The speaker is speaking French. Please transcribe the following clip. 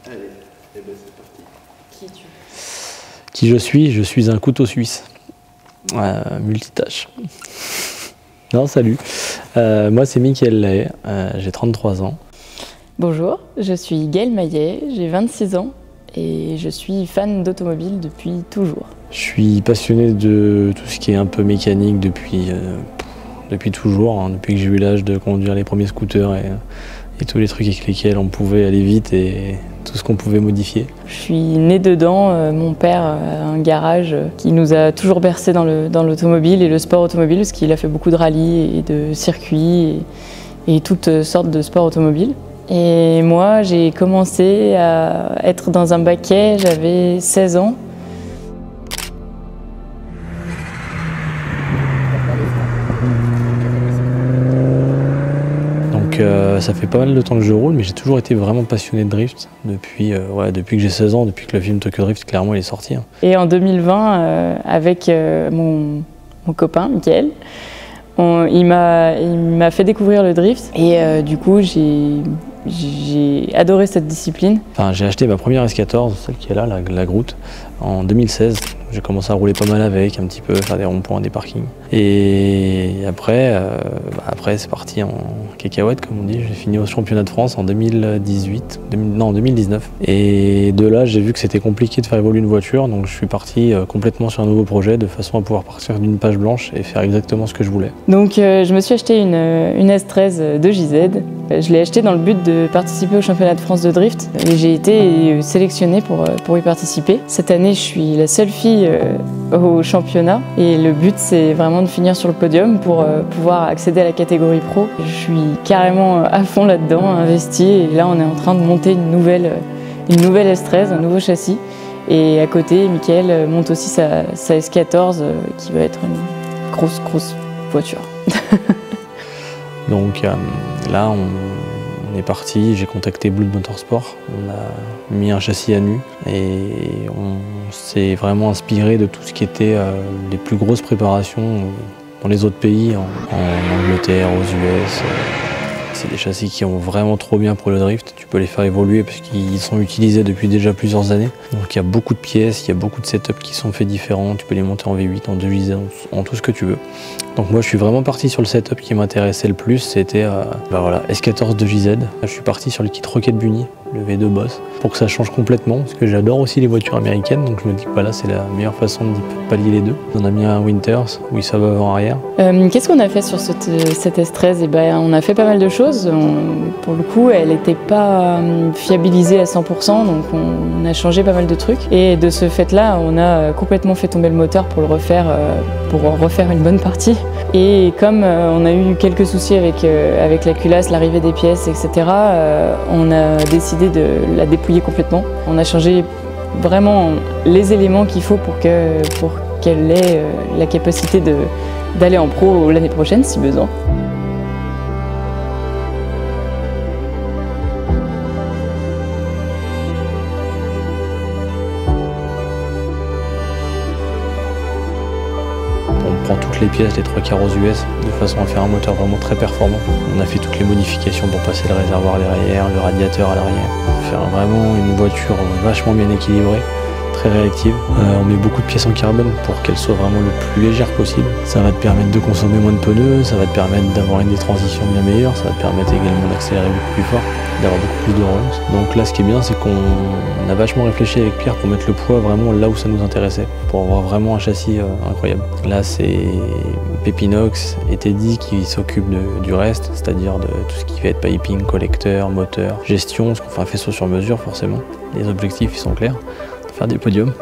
Allez, et ben c'est parti. Qui es-tu? Qui je suis? Je suis un couteau suisse. Multitâche. Non, salut. Moi, c'est Mickaël Lahaye, j'ai 33 ans. Bonjour, je suis Gaëlle Maillet, j'ai 26 ans et je suis fan d'automobile depuis toujours. Je suis passionné de tout ce qui est un peu mécanique depuis toujours, hein, depuis que j'ai eu l'âge de conduire les premiers scooters et tous les trucs avec lesquels on pouvait aller vite et tout ce qu'on pouvait modifier. Je suis née dedans, mon père a un garage qui nous a toujours bercé dans l'automobile et le sport automobile parce qu'il a fait beaucoup de rallyes et de circuits et toutes sortes de sports automobiles. Et moi j'ai commencé à être dans un baquet, j'avais 16 ans. Donc ça fait pas mal de temps que je roule, mais j'ai toujours été vraiment passionné de drift depuis que j'ai 16 ans, depuis que le film Tokyo Drift clairement il est sorti. Hein. Et en 2020, avec mon copain Mickaël, il m'a fait découvrir le drift et du coup j'ai adoré cette discipline. Enfin, j'ai acheté ma première S14, celle qui est là, la Groot, en 2016. J'ai commencé à rouler pas mal avec, un petit peu, faire des ronds-points, des parkings. Et après c'est parti en cacahuète, comme on dit. J'ai fini au championnat de France en 2019. Et de là, j'ai vu que c'était compliqué de faire évoluer une voiture, donc je suis parti complètement sur un nouveau projet, de façon à pouvoir partir d'une page blanche et faire exactement ce que je voulais. Donc je me suis acheté une S13 de JZ. Je l'ai acheté dans le but de participer au championnat de France de drift. Et j'ai été sélectionnée pour y participer. Cette année, je suis la seule fille au championnat et le but c'est vraiment de finir sur le podium pour pouvoir accéder à la catégorie pro. Je suis carrément à fond là-dedans, investi, et là on est en train de monter une nouvelle S13, un nouveau châssis, et à côté Mickaël monte aussi sa S14 qui va être une grosse voiture. Donc là on est parti, j'ai contacté Blood Motorsport, on a mis un châssis à nu et on s'est vraiment inspiré de tout ce qui était les plus grosses préparations dans les autres pays, en Angleterre, aux US. C'est des châssis qui ont vraiment trop bien pour le drift, tu peux les faire évoluer parce qu'ils sont utilisés depuis déjà plusieurs années. Donc il y a beaucoup de pièces, il y a beaucoup de setups qui sont faits différents, tu peux les monter en V8, en 2JZ, en tout ce que tu veux. Donc moi je suis vraiment parti sur le setup qui m'intéressait le plus, c'était S14 2JZ. Je suis parti sur le kit Rocket Bunny, le V2 Boss, pour que ça change complètement, parce que j'adore aussi les voitures américaines, donc je me dis que là c'est la meilleure façon de pallier les deux. On a mis un Winters, où il savent avant-arrière. Qu'est-ce qu'on a fait sur cette S13 ? On a fait pas mal de choses. Pour le coup, elle n'était pas fiabilisée à 100%, donc on a changé pas mal de trucs. Et de ce fait-là, on a complètement fait tomber le moteur pour le refaire, pour en refaire une bonne partie. Et comme on a eu quelques soucis avec la culasse, l'arrivée des pièces, etc., on a décidé de la dépouiller complètement. On a changé vraiment les éléments qu'il faut pour qu'elle ait la capacité d'aller en pro l'année prochaine si besoin. On prend toutes les pièces, les 3 quarts aux US, de façon à faire un moteur vraiment très performant. On a fait toutes les modifications pour passer le réservoir derrière, le radiateur à l'arrière. Faire vraiment une voiture vachement bien équilibrée, très réactive. On met beaucoup de pièces en carbone pour qu'elle soit vraiment le plus légère possible. Ça va te permettre de consommer moins de pneus, ça va te permettre d'avoir une transition bien meilleure, ça va te permettre également d'accélérer beaucoup plus fort, d'avoir beaucoup plus de relance. Donc là ce qui est bien c'est qu'on a vachement réfléchi avec Pierre pour mettre le poids vraiment là où ça nous intéressait, pour avoir vraiment un châssis incroyable. Là c'est Pepinox et Teddy qui s'occupent du reste, c'est-à-dire de tout ce qui va être piping, collecteur, moteur, gestion, parce qu'on fait un faisceau sur mesure forcément. Les objectifs ils sont clairs, faire des podiums.